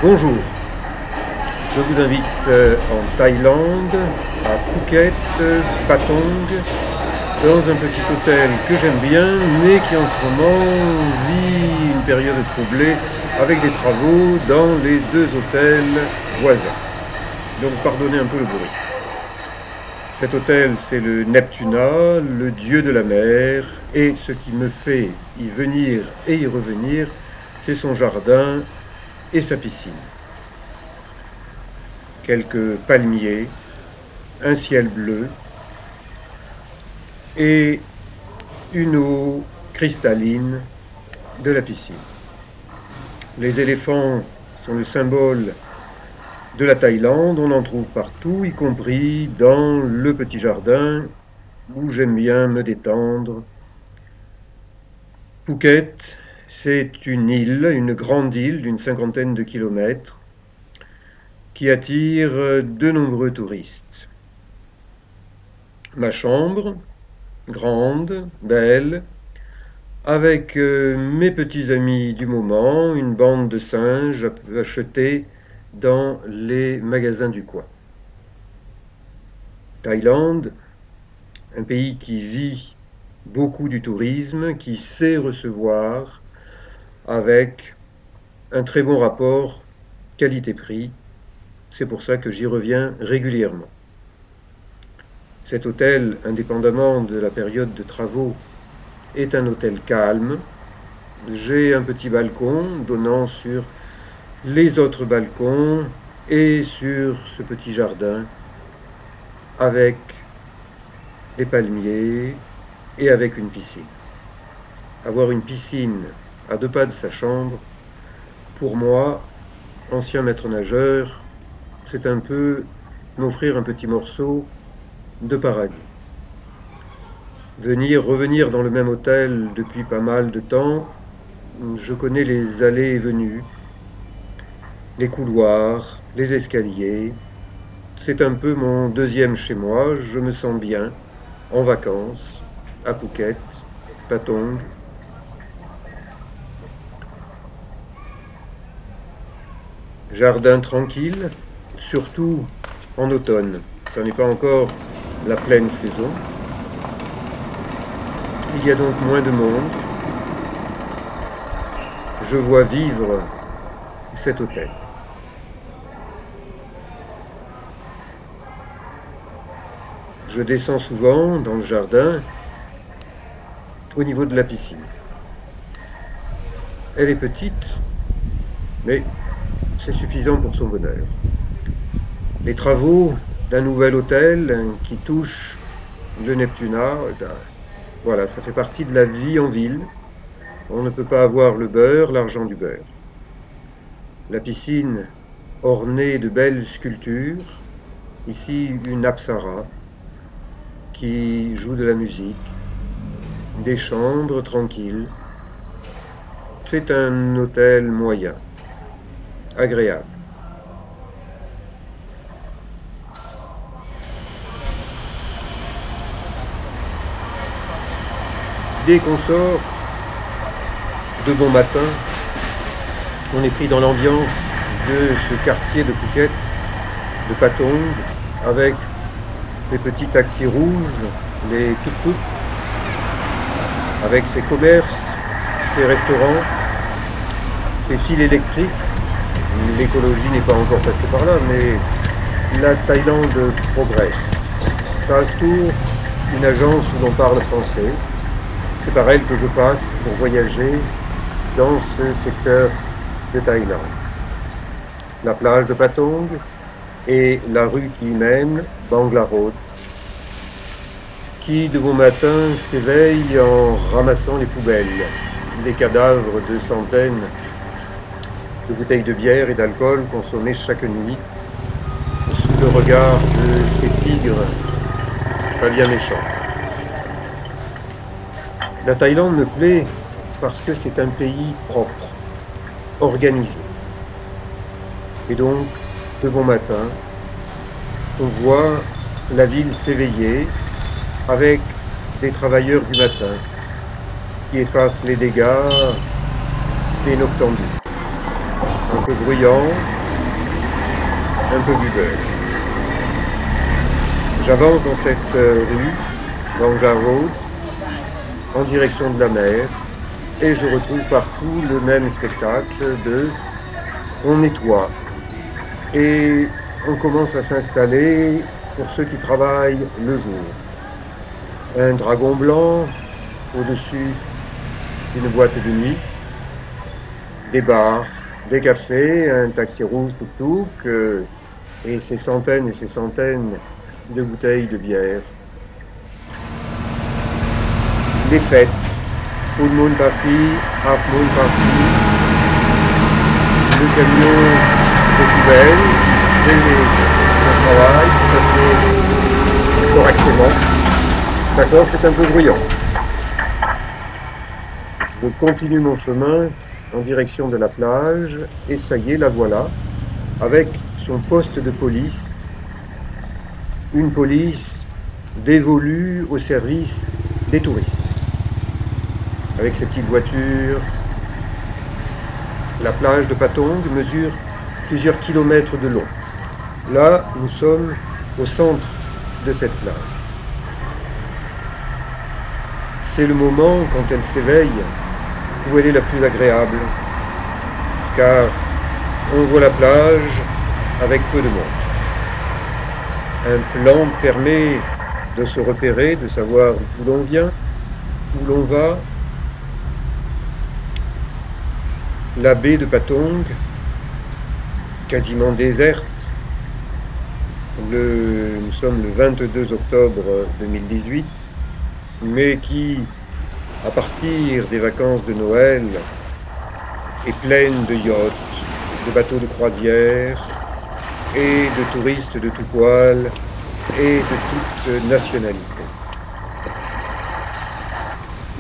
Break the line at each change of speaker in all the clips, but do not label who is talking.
Bonjour, je vous invite en Thaïlande, à Phuket, Patong, dans un petit hôtel que j'aime bien, mais qui en ce moment vit une période troublée avec des travaux dans les deux hôtels voisins. Donc pardonnez un peu le bruit. Cet hôtel, c'est le Neptuna, le dieu de la mer, et ce qui me fait y venir et y revenir, c'est son jardin et sa piscine. Quelques palmiers, un ciel bleu et une eau cristalline de la piscine. Les éléphants sont le symbole de la Thaïlande, on en trouve partout, y compris dans le petit jardin où j'aime bien me détendre. Phuket, c'est une grande île d'une cinquantaine de kilomètres qui attire de nombreux touristes. Ma chambre, grande, belle, avec mes petits amis du moment, une bande de singes achetés dans les magasins du coin. Thaïlande, un pays qui vit beaucoup du tourisme, qui sait recevoir avec un très bon rapport qualité-prix. C'est pour ça que j'y reviens régulièrement. Cet hôtel, indépendamment de la période de travaux, est un hôtel calme. J'ai un petit balcon donnant sur les autres balcons et sur ce petit jardin avec des palmiers et avec une piscine. Avoir une piscine à 2 pas de sa chambre, pour moi, ancien maître nageur, c'est un peu m'offrir un petit morceau de paradis. Revenir dans le même hôtel depuis pas mal de temps, je connais les allées et venues, les couloirs, les escaliers. C'est un peu mon deuxième chez moi, je me sens bien, en vacances, à Phuket, Patong. Jardin tranquille, surtout en automne. Ça n'est pas encore la pleine saison. Il y a donc moins de monde. Je vois vivre cet hôtel. Je descends souvent dans le jardin au niveau de la piscine. Elle est petite, mais c'est suffisant pour son bonheur. Les travaux d'un nouvel hôtel qui touche le Neptuna, voilà, ça fait partie de la vie en ville. On ne peut pas avoir le beurre, l'argent du beurre. La piscine ornée de belles sculptures, ici une apsara qui joue de la musique, des chambres tranquilles. C'est un hôtel moyen, agréable. Dès qu'on sort de bon matin, on est pris dans l'ambiance de ce quartier de Phuket, de Patong, avec les petits taxis rouges, les tuk-tuk, avec ses commerces, ses restaurants, ses fils électriques. L'écologie n'est pas encore passée par là, mais la Thaïlande progresse. Strasbourg, une agence où l'on parle français. C'est par elle que je passe pour voyager dans ce secteur de Thaïlande. La plage de Patong et la rue qui y mène, Bangla Road, qui de bon matin s'éveille en ramassant les poubelles, les cadavres de centaines de bouteilles de bière et d'alcool consommées chaque nuit sous le regard de ces tigres pas bien méchants. La Thaïlande me plaît parce que c'est un pays propre, organisé. Et donc, de bon matin, on voit la ville s'éveiller avec des travailleurs du matin qui effacent les dégâts des noctambules. un peu bruyant, un peu buveur. J'avance dans cette rue, Banga Road, en direction de la mer, et je retrouve partout le même spectacle de on nettoie et on commence à s'installer pour ceux qui travaillent le jour. Un dragon blanc au-dessus d'une boîte de nuit, des bars, des cafés, un taxi rouge tuk-tuk et ces centaines de bouteilles de bière. Les fêtes, full moon party, half moon party, le camion de poubelle, le travail, ça fait correctement. D'accord, c'est un peu bruyant. Je continue mon chemin en direction de la plage et ça y est, la voilà, avec son poste de police, une police dévolue au service des touristes. Avec ses petites voitures, la plage de Patong mesure plusieurs kilomètres de long. Là, nous sommes au centre de cette plage. C'est le moment, quand elle s'éveille, où elle est la plus agréable, car on voit la plage avec peu de monde. Un plan permet de se repérer, de savoir d'où l'on vient, où l'on va. La baie de Patong, quasiment déserte. Nous sommes le 22 octobre 2018, mais qui, à partir des vacances de Noël, est pleine de yachts, de bateaux de croisière et de touristes de tout poil et de toute nationalité.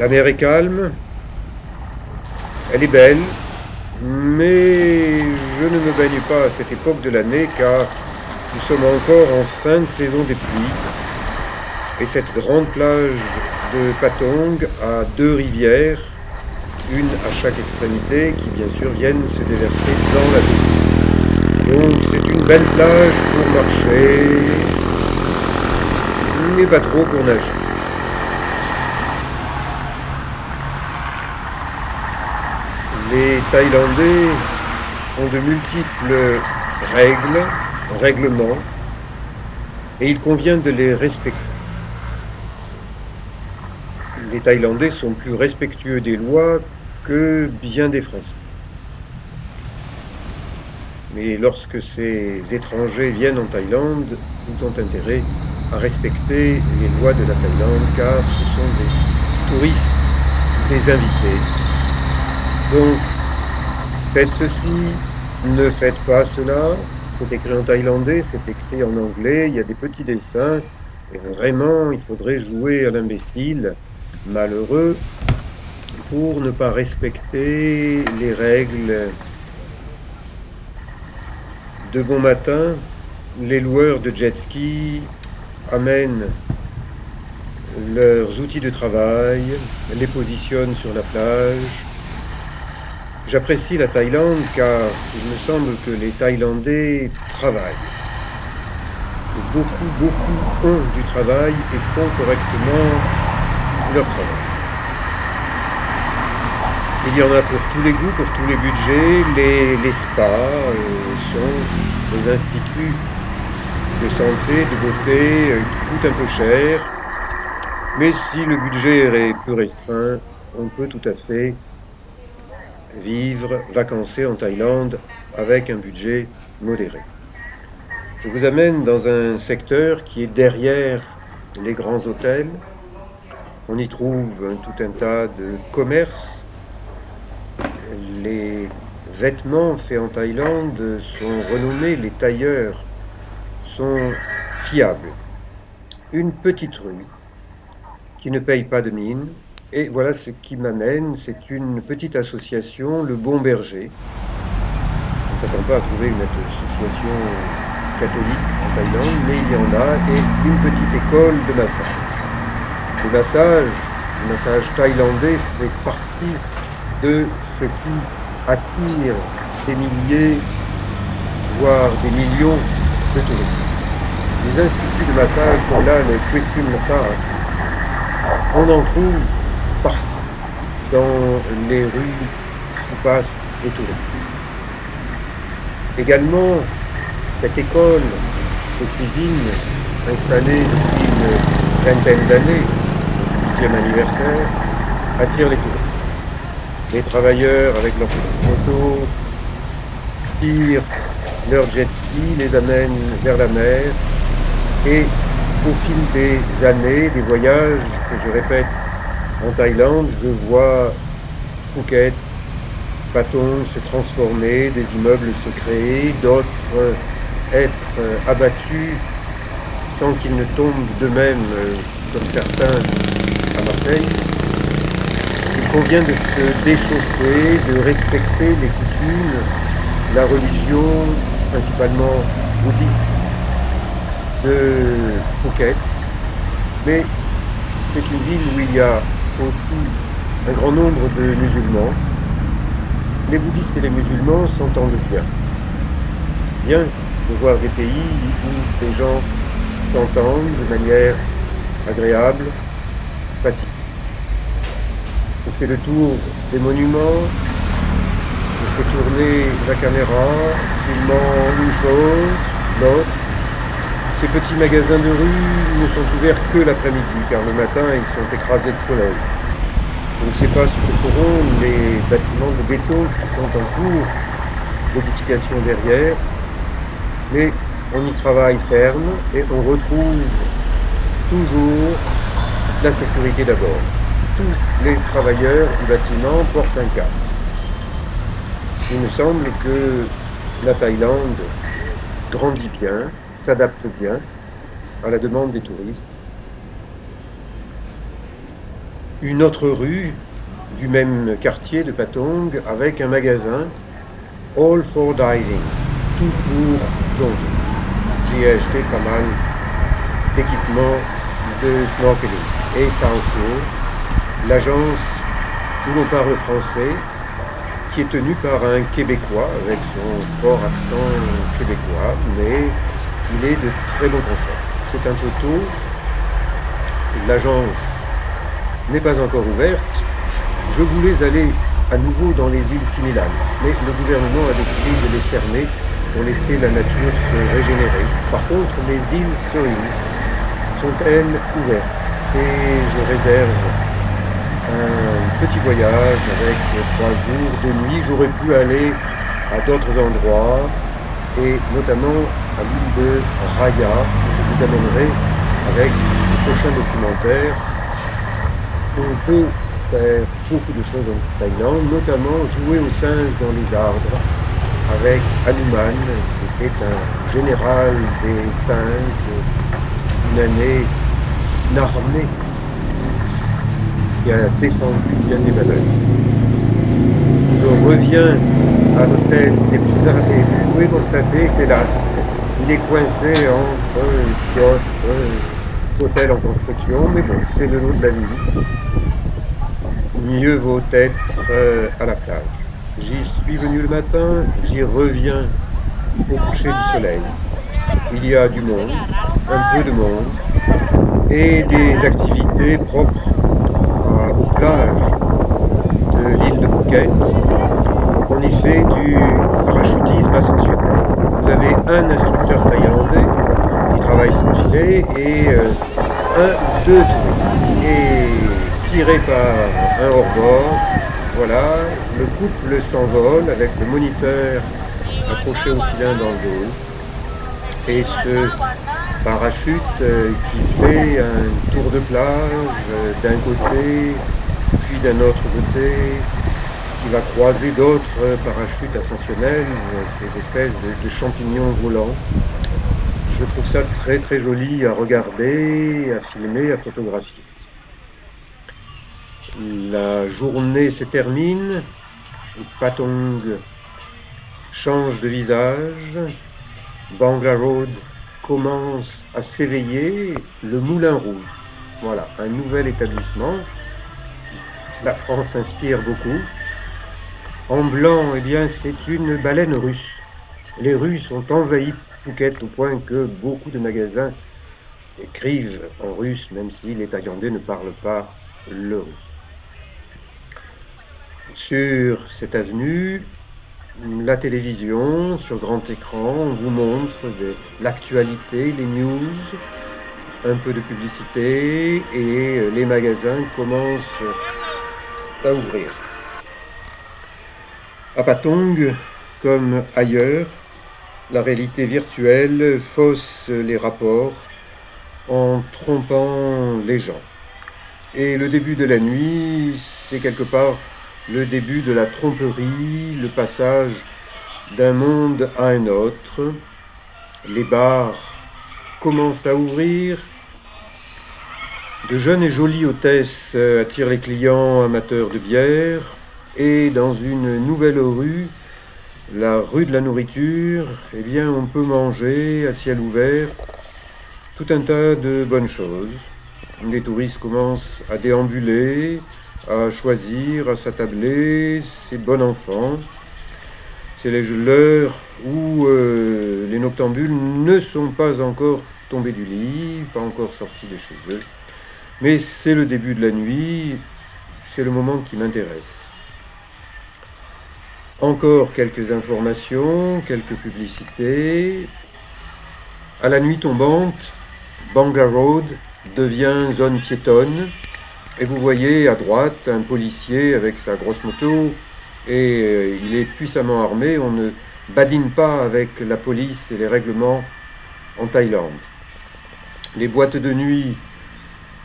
La mer est calme, elle est belle, mais je ne me baigne pas à cette époque de l'année car nous sommes encore en fin de saison des pluies et cette grande plage de Patong a deux rivières, une à chaque extrémité qui bien sûr viennent se déverser dans la baie. Donc c'est une belle plage pour marcher, mais pas trop pour nager. Les Thaïlandais ont de multiples règlements, et il convient de les respecter. Les Thaïlandais sont plus respectueux des lois que bien des Français. Mais lorsque ces étrangers viennent en Thaïlande, ils ont intérêt à respecter les lois de la Thaïlande, car ce sont des touristes, des invités. Donc, faites ceci, ne faites pas cela. C'est écrit en thaïlandais, c'est écrit en anglais, il y a des petits dessins. Et vraiment, il faudrait jouer à l'imbécile, malheureux, pour ne pas respecter les règles. De bon matin, les loueurs de jet ski amènent leurs outils de travail, les positionnent sur la plage. J'apprécie la Thaïlande car il me semble que les Thaïlandais travaillent. Beaucoup ont du travail et font correctement leur travail. Il y en a pour tous les goûts, pour tous les budgets. Les spas sont des instituts de santé, de beauté, qui coûtent un peu cher. Mais si le budget est peu restreint, on peut tout à fait vivre, vacancer en Thaïlande avec un budget modéré. Je vous amène dans un secteur qui est derrière les grands hôtels. On y trouve tout un tas de commerces. Les vêtements faits en Thaïlande sont renommés, les tailleurs sont fiables. Une petite rue qui ne paye pas de mine. Et voilà ce qui m'amène, c'est une petite association, le Bon Berger. On ne s'attend pas à trouver une association catholique en Thaïlande, mais il y en a, et une petite école de massage. Le massage thaïlandais fait partie de ce qui attire des milliers, voire des millions de touristes. Les instituts de massage, comme là, le Twisting Massage, on en trouve partout dans les rues où passent les touristes. Également, cette école de cuisine, installée depuis une vingtaine d'années, 10e anniversaire, attire les touristes. Les travailleurs, avec leurs motos, tirent leur jet ski, les amènent vers la mer, et au fil des années, des voyages que je répète en Thaïlande, je vois Phuket, Patong se transformer, des immeubles se créer, d'autres être abattus sans qu'ils ne tombent d'eux-mêmes, comme certains à Marseille. Il convient de se déchausser, de respecter les coutumes, la religion, principalement bouddhiste, de Phuket. Mais c'est une ville où il y a aussi un grand nombre de musulmans. Les bouddhistes et les musulmans s'entendent bien. Bien de voir des pays où les gens s'entendent de manière agréable, facile. Je fais le tour des monuments, je fais tourner la caméra, filmant une chose, l'autre. Ces petits magasins de rue ne sont ouverts que l'après-midi, car le matin ils sont écrasés de soleil. Je ne sais pas ce que feront les bâtiments de béton qui sont en cours d'édification derrière, mais on y travaille ferme et on retrouve toujours la sécurité d'abord. Tous les travailleurs du bâtiment portent un casque. Il me semble que la Thaïlande grandit bien, s'adapte bien à la demande des touristes. Une autre rue du même quartier de Patong avec un magasin All for Diving, tout pour plonger. J'y ai acheté pas mal d'équipements de snorkeling. Et Sancho, l'agence où l'on parle français, qui est tenue par un Québécois avec son fort accent québécois, mais il est de très bon confort. C'est un peu tôt, l'agence n'est pas encore ouverte. Je voulais aller à nouveau dans les îles Similan, mais le gouvernement a décidé de les fermer pour laisser la nature se régénérer. Par contre, les îles Storing sont elles ouvertes et je réserve un petit voyage avec 3 jours, 2 nuits. J'aurais pu aller à d'autres endroits et notamment à l'île de Raya, où je vous amènerai avec le prochain documentaire. On peut faire beaucoup de choses en Thaïlande, notamment jouer aux singes dans les arbres avec Hanuman, qui était un général des singes d'une année, une armée qui a défendu bien des valeurs. Je reviens à l'hôtel des Pizzas et vous pouvez constater qu'hélas, il est coincé entre d'autres hôtels en construction, mais bon, c'est le lot de la vie. Mieux vaut être à la plage. J'y suis venu le matin, j'y reviens au coucher du soleil. Il y a du monde, un peu de monde, et des activités propres aux plages de l'île de Phuket. On y fait du parachutisme ascensionnel. Vous avez un instructeur thaïlandais qui travaille sans filet et un ou deux touristes. Et tiré par un hors-bord, voilà, le couple s'envole avec le moniteur accroché au filin dans le dos. Et ce parachute qui fait un tour de plage d'un côté, puis d'un autre côté, qui va croiser d'autres parachutes ascensionnels, ces espèces de champignons volants. Je trouve ça très très joli à regarder, à filmer, à photographier. La journée se termine, Patong change de visage, Bangla Road commence à s'éveiller, le Moulin Rouge. Voilà, un nouvel établissement. La France inspire beaucoup. En blanc, eh bien, c'est une baleine russe. Les Russes ont envahi Phuket au point que beaucoup de magasins écrivent en russe, même si les Thaïlandais ne parlent pas le russe. Sur cette avenue, la télévision, sur grand écran, on vous montre l'actualité, les news, un peu de publicité et les magasins commencent à ouvrir. À Patong, comme ailleurs, la réalité virtuelle fausse les rapports en trompant les gens. Et le début de la nuit, c'est quelque part le début de la tromperie, le passage d'un monde à un autre. Les bars commencent à ouvrir. De jeunes et jolies hôtesses attirent les clients amateurs de bière. Et dans une nouvelle rue, la rue de la nourriture, eh bien, on peut manger à ciel ouvert tout un tas de bonnes choses. Les touristes commencent à déambuler, à choisir, à s'attabler. C'est bon enfant. C'est l'heure où les noctambules ne sont pas encore tombés du lit, pas encore sortis de chez eux. Mais c'est le début de la nuit, c'est le moment qui m'intéresse. Encore quelques informations, quelques publicités. À la nuit tombante, Banga Road devient zone piétonne. Et vous voyez à droite un policier avec sa grosse moto et il est puissamment armé. On ne badine pas avec la police et les règlements en Thaïlande. Les boîtes de nuit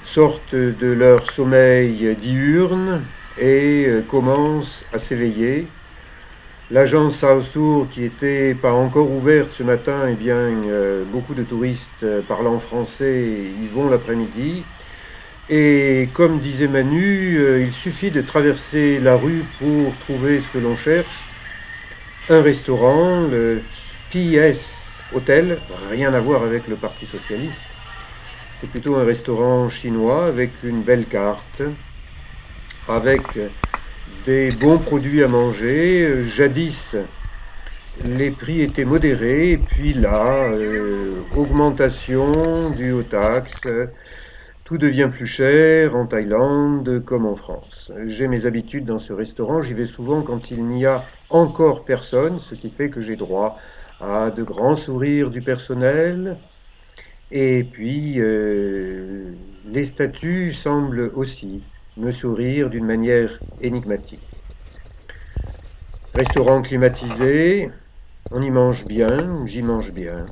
sortent de leur sommeil diurne et commencent à s'éveiller. L'agence South Tour, qui n'était pas encore ouverte ce matin, eh bien, beaucoup de touristes parlant français y vont l'après-midi. Et comme disait Manu, il suffit de traverser la rue pour trouver ce que l'on cherche. Un restaurant, le PS Hotel, rien à voir avec le Parti Socialiste. C'est plutôt un restaurant chinois avec une belle carte, avec des bons produits à manger. Jadis, les prix étaient modérés, et puis là, augmentation due aux taxes. Tout devient plus cher en Thaïlande comme en France. J'ai mes habitudes dans ce restaurant, j'y vais souvent quand il n'y a encore personne, ce qui fait que j'ai droit à de grands sourires du personnel. Et puis, les statues semblent aussi me sourire d'une manière énigmatique. Restaurant climatisé, on y mange bien, j'y mange bien.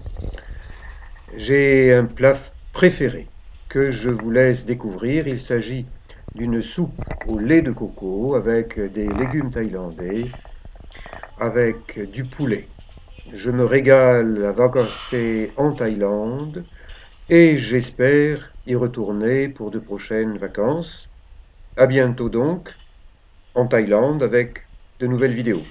J'ai un plat préféré que je vous laisse découvrir. Il s'agit d'une soupe au lait de coco avec des légumes thaïlandais, avec du poulet. Je me régale à vacancer en Thaïlande et j'espère y retourner pour de prochaines vacances. À bientôt donc, en Thaïlande avec de nouvelles vidéos.